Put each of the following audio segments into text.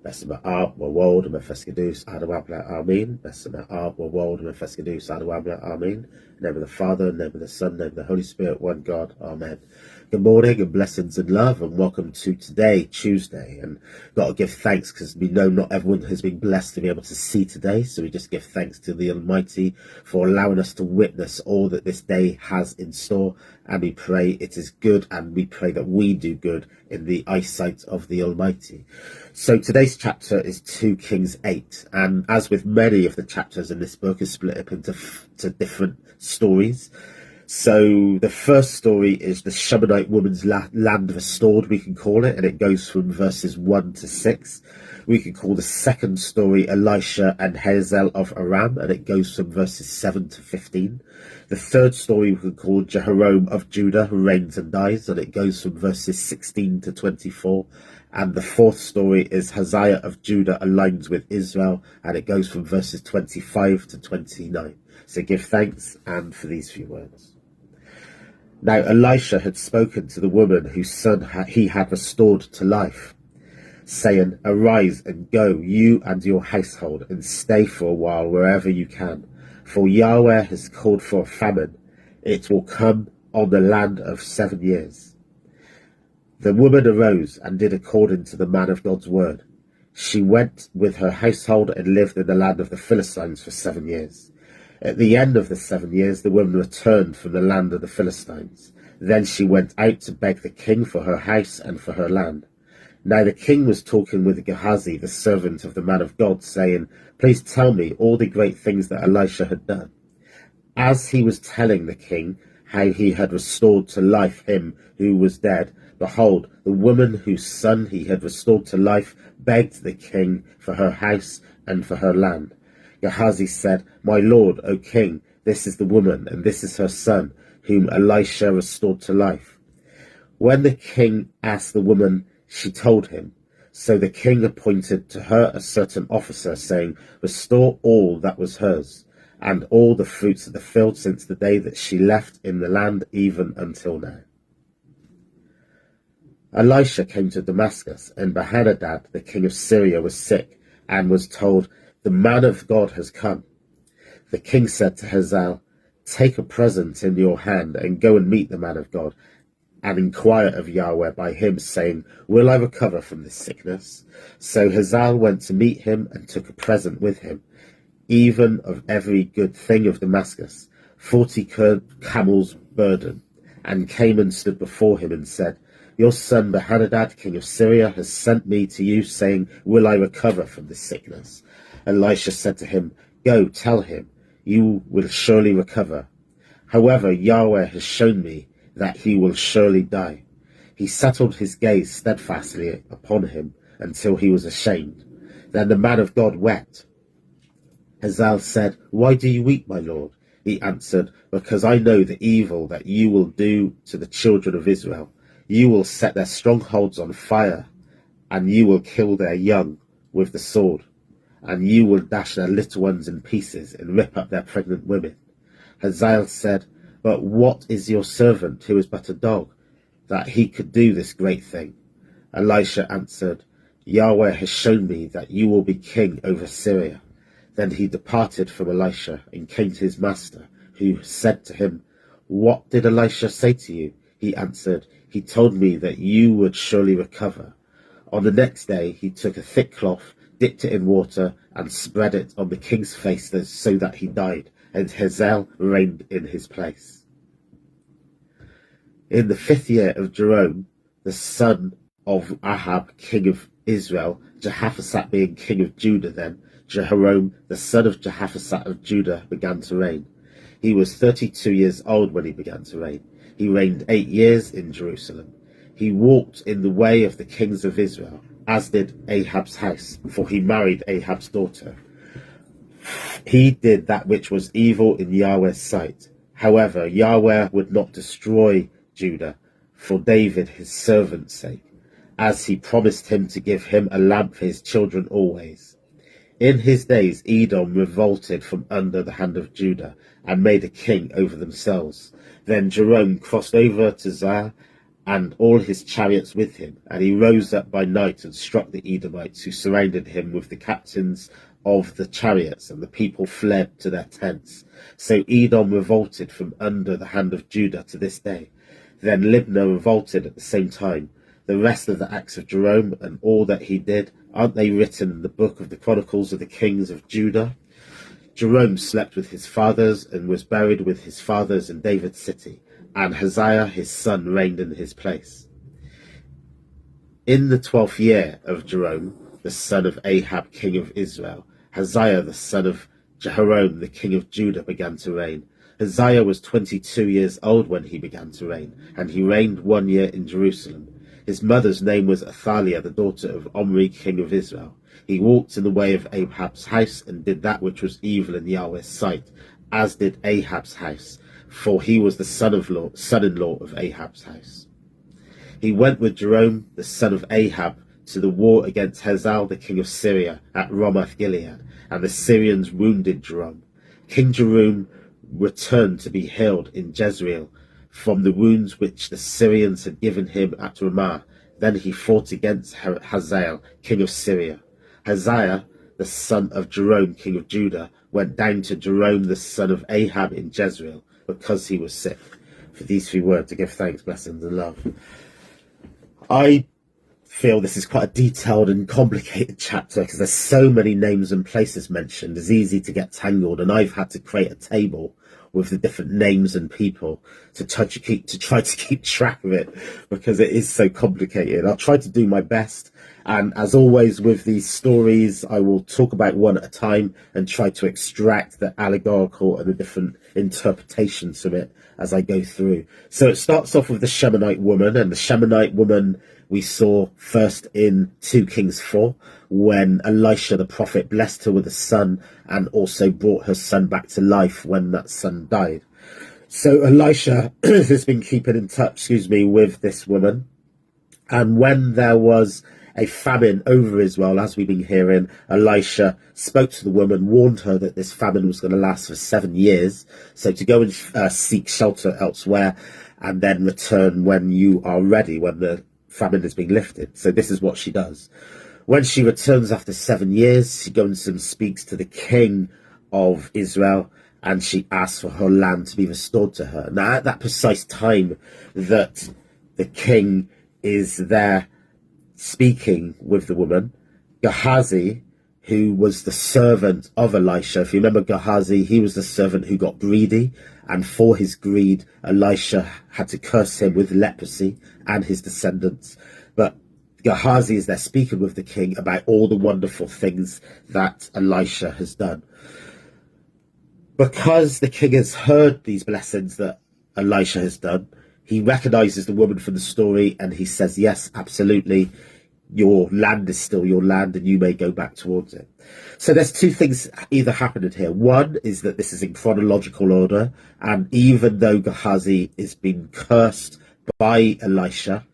باسم الآب والولد والمنفس القدوس أحد واحد آمين. باسم الآب والولد والمنفس القدوس أحد واحد آمين. In the name of the Father, in the name of the Son, in the name of the Holy Spirit, one God. Amen. Good morning and blessings and love, and welcome to today, Tuesday. And got to give thanks because we know not everyone has been blessed to be able to see today. So we just give thanks to the Almighty for allowing us to witness all that this day has in store. And we pray it is good, and we pray that we do good in the eyesight of the Almighty. So today's chapter is 2 Kings 8, and as with many of the chapters in this book, is split up into different stories. So the first story is the Shunammite woman's land restored, we can call it, and it goes from verses 1 to 6. We can call the second story Elisha and Hazael of Aram, and it goes from verses 7 to 15. The third story we can call Jehoram of Judah, who reigns and dies, and it goes from verses 16 to 24. And the fourth story is Hazael of Judah aligns with Israel, and it goes from verses 25 to 29. So give thanks and for these few words. Now Elisha had spoken to the woman whose son he had restored to life, saying, "Arise and go, you and your household, and stay for a while wherever you can. For Yahweh has called for a famine. It will come on the land of 7 years." The woman arose and did according to the man of God's word. She went with her household and lived in the land of the Philistines for 7 years. At the end of the 7 years, the woman returned from the land of the Philistines. Then she went out to beg the king for her house and for her land. Now the king was talking with Gehazi, the servant of the man of God, saying, "Please tell me all the great things that Elisha had done." As he was telling the king how he had restored to life him who was dead, behold, the woman whose son he had restored to life begged the king for her house and for her land. Gehazi said, "My lord, O king, this is the woman, and this is her son, whom Elisha restored to life." When the king asked the woman, she told him. So the king appointed to her a certain officer, saying, "Restore all that was hers, and all the fruits of the field since the day that she left in the land, even until now." Elisha came to Damascus, and Ben-Hadad, the king of Syria, was sick, and was told, "The man of God has come." The king said to Hazael, "Take a present in your hand, and go and meet the man of God, and inquire of Yahweh by him, saying, Will I recover from this sickness?" So Hazael went to meet him, and took a present with him, even of every good thing of Damascus, 40 camels' burden, and came and stood before him, and said, "Your son Ben-Hadad, king of Syria, has sent me to you, saying, Will I recover from this sickness?" Elisha said to him, "Go, tell him, you will surely recover. However, Yahweh has shown me that he will surely die." He settled his gaze steadfastly upon him until he was ashamed. Then the man of God wept. Hazael said, "Why do you weep, my lord?" He answered, "Because I know the evil that you will do to the children of Israel. You will set their strongholds on fire, and you will kill their young with the sword, and you will dash their little ones in pieces and rip up their pregnant women." Hazael said, "But what is your servant, who is but a dog, that he could do this great thing?" Elisha answered, "Yahweh has shown me that you will be king over Syria." Then he departed from Elisha and came to his master, who said to him, "What did Elisha say to you?" He answered, "He told me that you would surely recover." On the next day he took a thick cloth, dipped it in water, and spread it on the king's face so that he died, and Hazael reigned in his place. In the 5th year of Joram, the son of Ahab, king of Israel, Jehoshaphat being king of Judah then, Jehoram, the son of Jehoshaphat of Judah, began to reign. He was 32 years old when he began to reign. He reigned 8 years in Jerusalem. He walked in the way of the kings of Israel, as did Ahab's house, for he married Ahab's daughter. He did that which was evil in Yahweh's sight. However, Yahweh would not destroy Judah for David his servant's sake, as he promised him to give him a lamp for his children always. In his days Edom revolted from under the hand of Judah, and made a king over themselves. Then Joram crossed over to Zair, and all his chariots with him. And he rose up by night and struck the Edomites, who surrounded him with the captains of the chariots, and the people fled to their tents. So Edom revolted from under the hand of Judah to this day. Then Libnah revolted at the same time. The rest of the acts of Jerome and all that he did, aren't they written in the book of the Chronicles of the kings of Judah? Jerome slept with his fathers and was buried with his fathers in David's city, and Hazael his son reigned in his place. In the 12th year of Jerome, the son of Ahab, king of Israel, Hazael the son of Jehoram, the king of Judah, began to reign. Hazael was 22 years old when he began to reign, and he reigned 1 year in Jerusalem. His mother's name was Athaliah, the daughter of Omri, king of Israel. He walked in the way of Ahab's house, and did that which was evil in Yahweh's sight, as did Ahab's house, for he was the son-in-law of Ahab's house. He went with Jerome, the son of Ahab, to the war against Hazael, the king of Syria, at Ramoth Gilead, and the Syrians wounded Jerome. King Jerome returned to be healed in Jezreel from the wounds which the Syrians had given him at Ramah. Then he fought against Hazael, king of Syria. Hazael, the son of Jerome, king of Judah, went down to Jerome, the son of Ahab, in Jezreel, because he was sick. For these 3 words, to give thanks, blessings, and love. I feel this is quite a detailed and complicated chapter because there's so many names and places mentioned. It's easy to get tangled, and I've had to create a table with the different names and people to try to keep track of it, because it is so complicated. I'll try to do my best, and as always with these stories, I will talk about one at a time and try to extract the allegorical and the different interpretations of it as I go through. So it starts off with the Shemanite woman, and the Shemanite woman we saw first in 2 Kings 4, when Elisha the prophet blessed her with a son and also brought her son back to life when that son died. So Elisha has been keeping in touch, with this woman. And when there was a famine over Israel, as we've been hearing, Elisha spoke to the woman, warned her that this famine was going to last for 7 years. So to go and seek shelter elsewhere, and then return when you are ready, when the famine has been lifted. So this is what she does. When she returns after 7 years, she goes and speaks to the king of Israel, and she asks for her land to be restored to her. Now, at that precise time that the king is there speaking with the woman, Gehazi, who was the servant of Elisha, if you remember Gehazi, he was the servant who got greedy, and for his greed, Elisha had to curse him with leprosy and his descendants. But Gehazi is there speaking with the king about all the wonderful things that Elisha has done. Because the king has heard these blessings that Elisha has done, he recognizes the woman from the story, and he says, yes, absolutely, your land is still your land and you may go back towards it. So there's 2 things either happening here. One is that this is in chronological order, and even though Gehazi is being cursed by Elisha,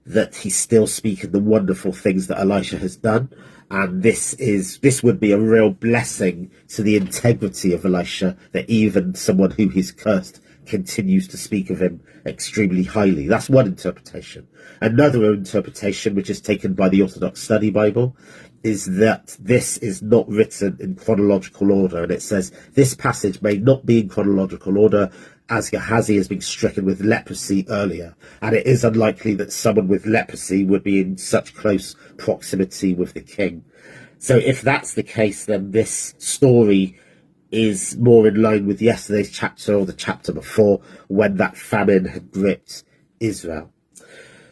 that he's still speaking the wonderful things that Elisha has done. And this would be a real blessing to the integrity of Elisha, that even someone who he's cursed continues to speak of him extremely highly. That's one interpretation. Another interpretation, which is taken by the Orthodox Study Bible, is that this is not written in chronological order, and it says this passage may not be in chronological order, as Gehazi has been stricken with leprosy earlier, and it is unlikely that someone with leprosy would be in such close proximity with the king. So if that's the case, then this story is more in line with yesterday's chapter, or the chapter before, when that famine had gripped Israel.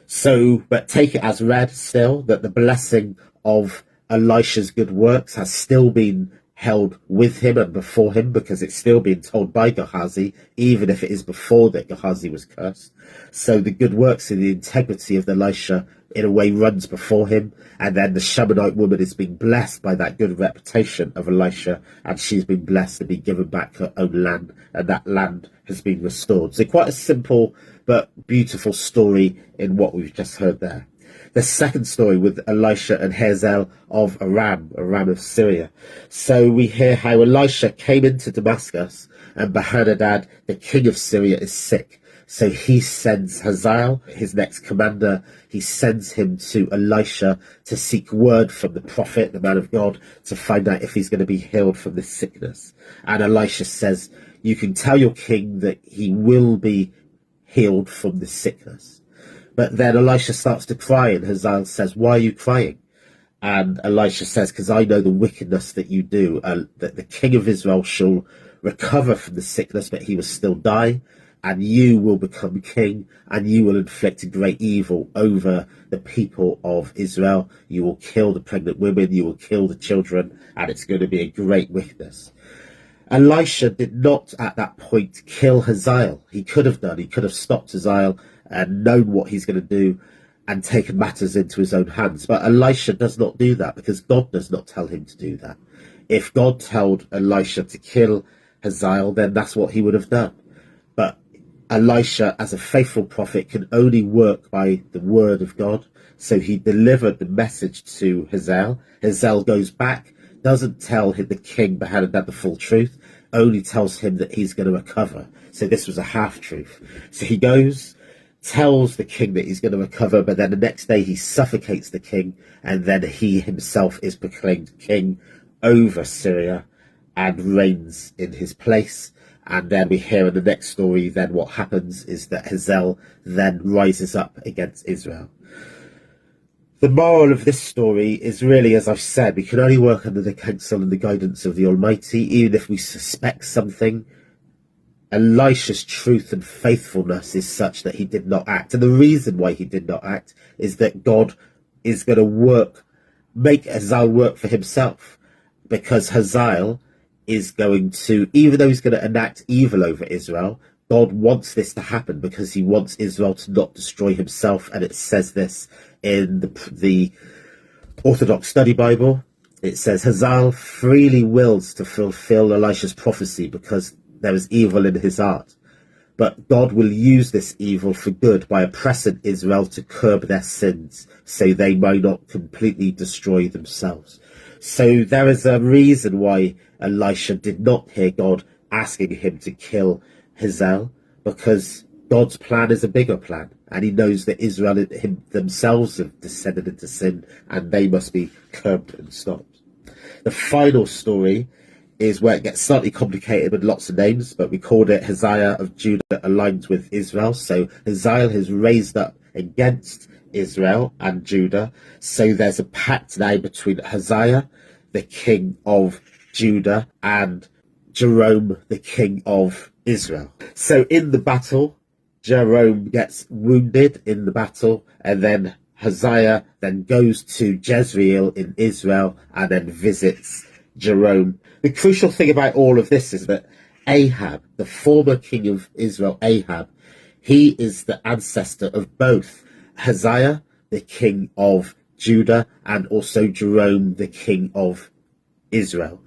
So, but take it as read still, that the blessing of Elisha's good works has still been held with him and before him, because it's still being told by Gehazi, even if it is before that Gehazi was cursed. So the good works and the integrity of Elisha in a way runs before him, and then the Shemanite woman is being blessed by that good reputation of Elisha, and she's been blessed to be given back her own land, and that land has been restored. So quite a simple but beautiful story in what we've just heard there. The second story with Elisha and Hazael of Aram of Syria. So we hear how Elisha came into Damascus, and Ben-Hadad, the king of Syria, is sick. So he sends Hazael, his next commander, he sends him to Elisha to seek word from the prophet, the man of God, to find out if he's going to be healed from this sickness. And Elisha says, you can tell your king that he will be healed from this sickness. But then Elisha starts to cry, and Hazael says, why are you crying? And Elisha says, because I know the wickedness that you do, that the king of Israel shall recover from the sickness, but he will still die, and you will become king, and you will inflict great evil over the people of Israel. You will kill the pregnant women, you will kill the children, and it's going to be a great wickedness. Elisha did not at that point kill Hazael. He could have done. He could have stopped Hazael and known what he's going to do and taken matters into his own hands. But Elisha does not do that, because God does not tell him to do that. If God told Elisha to kill Hazael, then that's what he would have done. But Elisha, as a faithful prophet, can only work by the word of God. So he delivered the message to Hazael. Hazael goes back, doesn't tell the king Benhadad the full truth, only tells him that he's going to recover. So this was a half-truth. So he goes, tells the king that he's going to recover, but then the next day he suffocates the king, and then he himself is proclaimed king over Syria and reigns in his place. And then we hear in the next story, then what happens is that Hazael then rises up against Israel. The moral of this story is really, as I've said, we can only work under the counsel and the guidance of the Almighty, even if we suspect something. Elisha's truth and faithfulness is such that he did not act. And the reason why he did not act is that God is going to make Hazael work for himself, because Hazael is going to, even though he's going to enact evil over Israel, God wants this to happen because he wants Israel to not destroy himself. And it says this in the Orthodox Study Bible. It says, Hazael freely wills to fulfill Elisha's prophecy because there is evil in his heart. But God will use this evil for good by oppressing Israel to curb their sins, so they might not completely destroy themselves. So there is a reason why Elisha did not hear God asking him to kill Hazael, because God's plan is a bigger plan, and he knows that Israel themselves have descended into sin, and they must be curbed and stopped. The final story is where it gets slightly complicated with lots of names, but we called it Hazael of Judah aligned with Israel. So Hazael has raised up against Israel and Judah. So there's a pact now between Hazael, the king of Judah, and Jerome, the king of Israel. So in the battle, Jerome gets wounded in the battle, and then Hazael then goes to Jezreel in Israel and then visits Jerome. The crucial thing about all of this is that Ahab, the former king of Israel, Ahab, he is the ancestor of both Hazael, the king of Judah, and also Jerome, the king of Israel.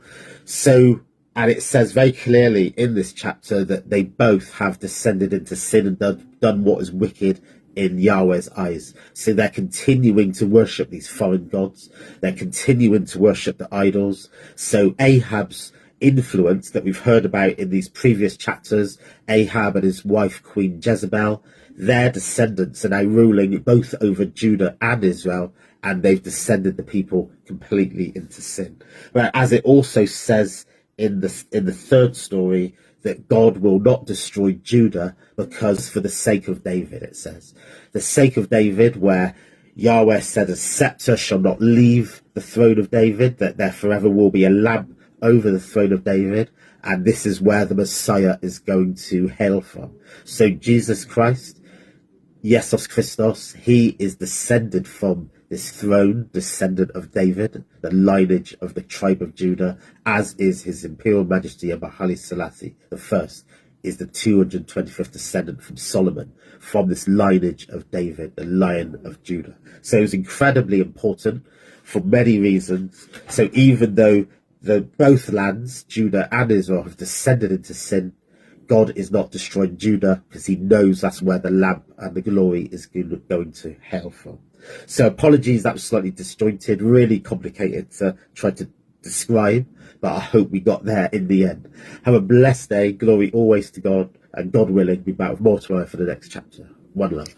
So, and it says very clearly in this chapter that they both have descended into sin and done what is wicked in Yahweh's eyes. So they're continuing to worship these foreign gods. They're continuing to worship the idols. So Ahab's influence that we've heard about in these previous chapters, Ahab and his wife Queen Jezebel, their descendants are now ruling both over Judah and Israel, and they've descended the people completely into sin. But as it also says in the third story, that God will not destroy Judah because for the sake of David, it says. The sake of David, where Yahweh said a scepter shall not leave the throne of David, that there forever will be a lamp over the throne of David, and this is where the Messiah is going to hail from. So Jesus Christ, Jesus Christos, he is descended from this throne, descendant of David, the lineage of the tribe of Judah, as is his Imperial Majesty Haile Selassie I, is the 225th descendant from Solomon, from this lineage of David, the Lion of Judah. So it was incredibly important for many reasons. So even though both lands, Judah and Israel, have descended into sin, God is not destroying Judah because he knows that's where the lamp and the glory is going to hail from. So apologies, that was slightly disjointed, really complicated to try to describe, but I hope we got there in the end. Have a blessed day. Glory always to God. And God willing, be back with more tomorrow for the next chapter. One love.